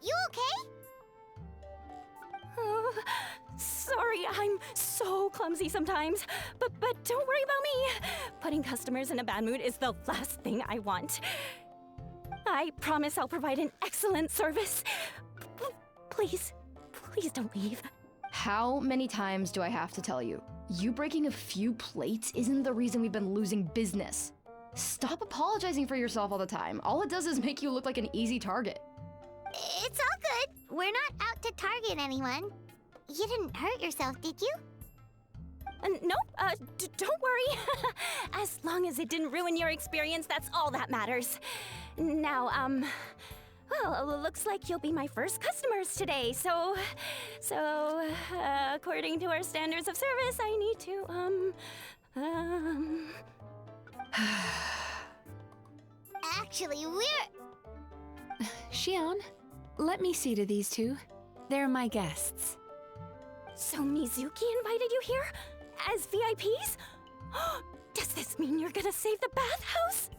You okay? Sorry, I'm so clumsy sometimes. But don't worry about me. Putting customers in a bad mood is the last thing I want. I promise I'll provide an excellent service. Please don't leave. How many times do I have to tell you? You breaking a few plates isn't the reason we've been losing business. Stop apologizing for yourself all the time. All it does is make you look like an easy target. It's all good. We're not out to target anyone. You didn't hurt yourself, did you? Nope, don't worry. As long as it didn't ruin your experience, that's all that matters. Now, well, looks like you'll be my first customers today, so, according to our standards of service, I need to, Actually, we're... Xion, let me see to these two. They're my guests. So Mizuki invited you here? As VIPs? Does this mean you're gonna save the bathhouse?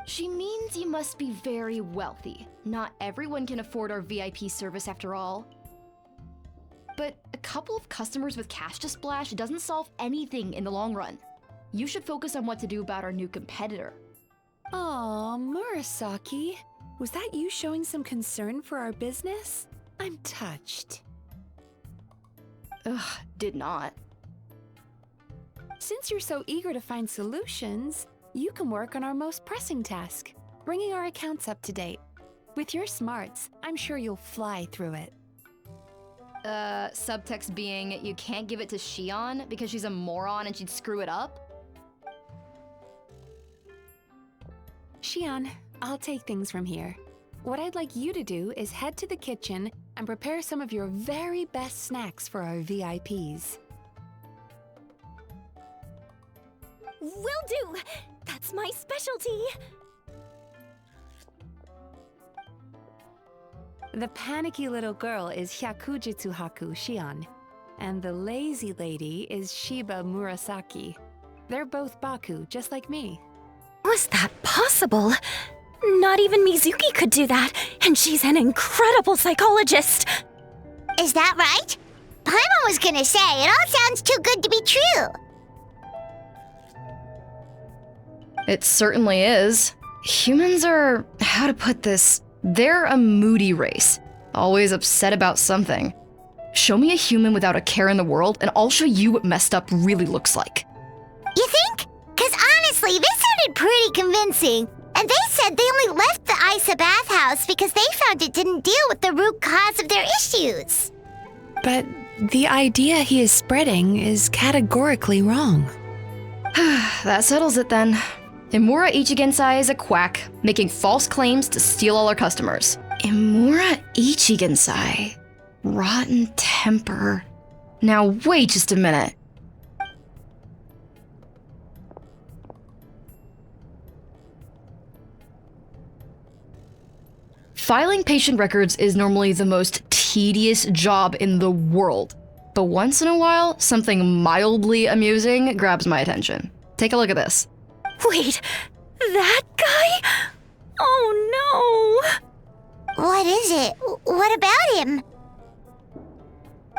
She means you must be very wealthy. Not everyone can afford our VIP service after all. But a couple of customers with cash to splash doesn't solve anything in the long run. You should focus on what to do about our new competitor. Aw, Murasaki. Was that you showing some concern for our business? I'm touched. Ugh, did not. Since you're so eager to find solutions, you can work on our most pressing task, bringing our accounts up to date. With your smarts, I'm sure you'll fly through it. Subtext being, you can't give it to Xion because she's a moron and she'd screw it up? Xion, I'll take things from here. What I'd like you to do is head to the kitchen and prepare some of your very best snacks for our VIPs. Will do! That's my specialty! The panicky little girl is Hyakujitsu Haku Xion, and the lazy lady is Shiba Murasaki. They're both baku, just like me. Was that possible? Not even Mizuki could do that, and she's an incredible psychologist! Is that right? Paimon was gonna say, it all sounds too good to be true. It certainly is. Humans are, how to put this, they're a moody race, always upset about something. Show me a human without a care in the world, and I'll show you what messed up really looks like. You think? 'Cause honestly, this sounded pretty convincing. And they said they only left the Isa bathhouse because they found it didn't deal with the root cause of their issues. But the idea he is spreading is categorically wrong. That settles it then. Imura Ichigensai is a quack, making false claims to steal all our customers. Imura Ichigensai? Rotten temper. Now wait just a minute. Filing patient records is normally the most tedious job in the world. But once in a while, something mildly amusing grabs my attention. Take a look at this. Wait, that guy? Oh no! What is it? What about him?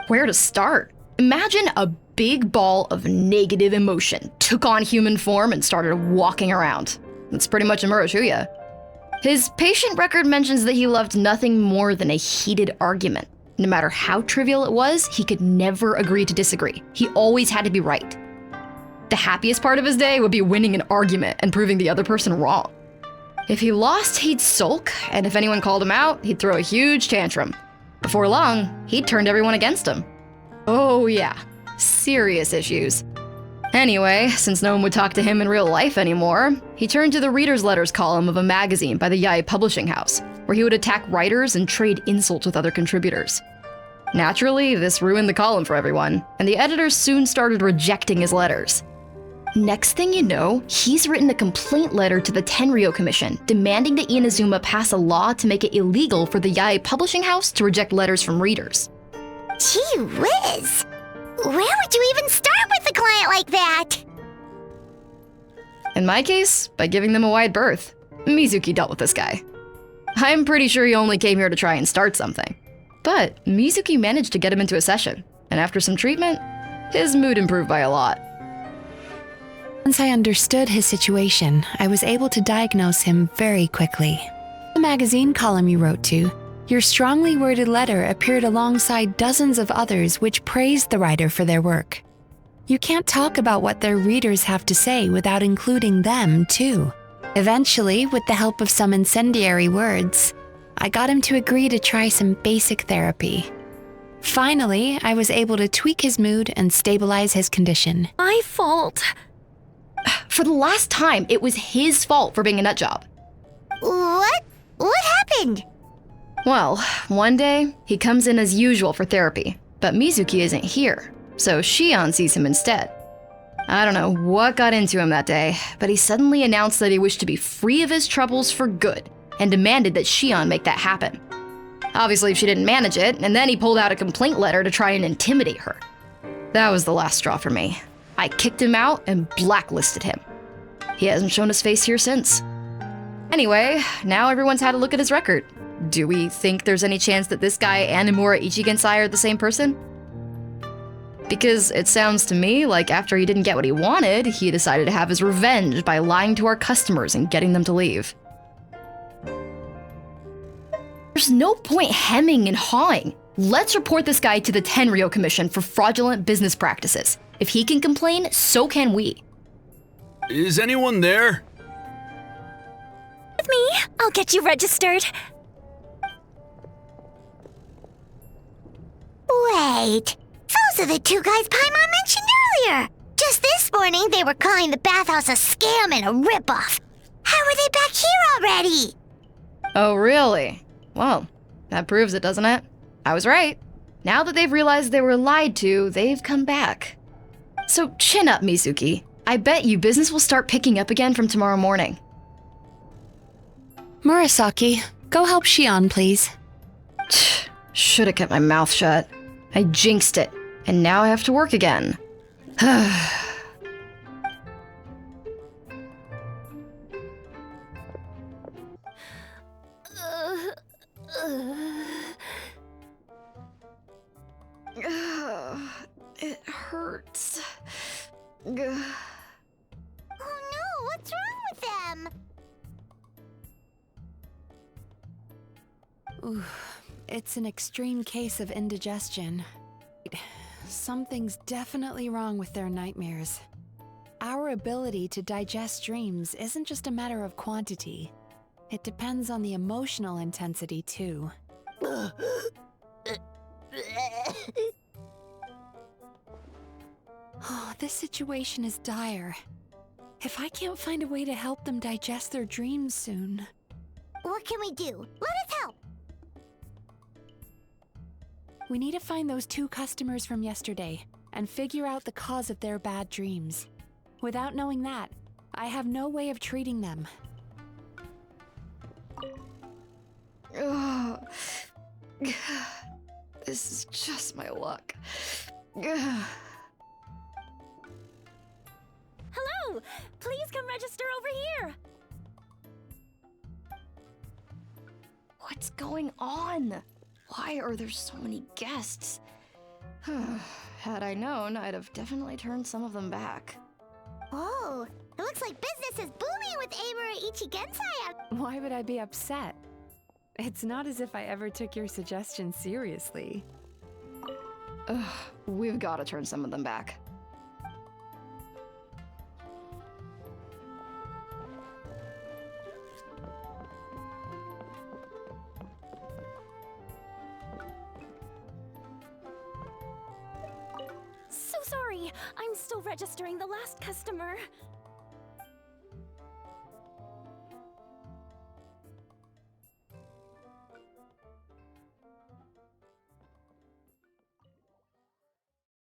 Where to start? Imagine a big ball of negative emotion took on human form and started walking around. That's pretty much Imura Shuya. His patient record mentions that he loved nothing more than a heated argument. No matter how trivial it was, he could never agree to disagree. He always had to be right. The happiest part of his day would be winning an argument and proving the other person wrong. If he lost, he'd sulk, and if anyone called him out, he'd throw a huge tantrum. Before long, he'd turned everyone against him. Oh yeah, serious issues. Anyway, since no one would talk to him in real life anymore, he turned to the reader's letters column of a magazine by the Yae Publishing House, where he would attack writers and trade insults with other contributors. Naturally, this ruined the column for everyone, and the editors soon started rejecting his letters. Next thing you know, he's written a complaint letter to the Tenryo Commission, demanding that Inazuma pass a law to make it illegal for the Yae Publishing House to reject letters from readers. Gee whiz! Where would you even start with a client like that? In my case, by giving them a wide berth. Mizuki dealt with this guy. I'm pretty sure he only came here to try and start something. But Mizuki managed to get him into a session, and after some treatment, his mood improved by a lot. Once I understood his situation, I was able to diagnose him very quickly. The magazine column you wrote to, your strongly worded letter appeared alongside dozens of others which praised the writer for their work. You can't talk about what their readers have to say without including them, too. Eventually, with the help of some incendiary words, I got him to agree to try some basic therapy. Finally, I was able to tweak his mood and stabilize his condition. My fault. For the last time, it was his fault for being a nutjob. What? What happened? Well, one day, he comes in as usual for therapy, but Mizuki isn't here, so Shion sees him instead. I don't know what got into him that day, but he suddenly announced that he wished to be free of his troubles for good, and demanded that Shion make that happen. Obviously, she didn't manage it, and then he pulled out a complaint letter to try and intimidate her. That was the last straw for me. I kicked him out and blacklisted him. He hasn't shown his face here since. Anyway, now everyone's had a look at his record. Do we think there's any chance that this guy and Imura Ichigensai are the same person? Because it sounds to me like after he didn't get what he wanted, he decided to have his revenge by lying to our customers and getting them to leave. There's no point hemming and hawing. Let's report this guy to the Tenryo Commission for fraudulent business practices. If he can complain, so can we. Is anyone there? With me, I'll get you registered. Wait, those are the two guys Paimon mentioned earlier. Just this morning, they were calling the bathhouse a scam and a ripoff. How are they back here already? Oh, really? Well, that proves it, doesn't it? I was right. Now that they've realized they were lied to, they've come back. So chin up, Mizuki. I bet you business will start picking up again from tomorrow morning. Murasaki, go help Shion, please. Should have kept my mouth shut. I jinxed it, and now I have to work again. It hurts. Oh no, what's wrong with them? Ooh, it's an extreme case of indigestion. Something's definitely wrong with their nightmares. Our ability to digest dreams isn't just a matter of quantity. It depends on the emotional intensity, too. Oh, this situation is dire. If I can't find a way to help them digest their dreams soon... What can we do? Let us help. We need to find those two customers from yesterday and figure out the cause of their bad dreams. Without knowing that, I have no way of treating them. Ugh. This is just my luck. Hello! Please come register over here! What's going on? Why are there so many guests? Had I known, I'd have definitely turned some of them back. Oh, it looks like business is booming with Imura Ichigensai. Why would I be upset? It's not as if I ever took your suggestion seriously. We've got to turn some of them back. So sorry, I'm still registering the last customer.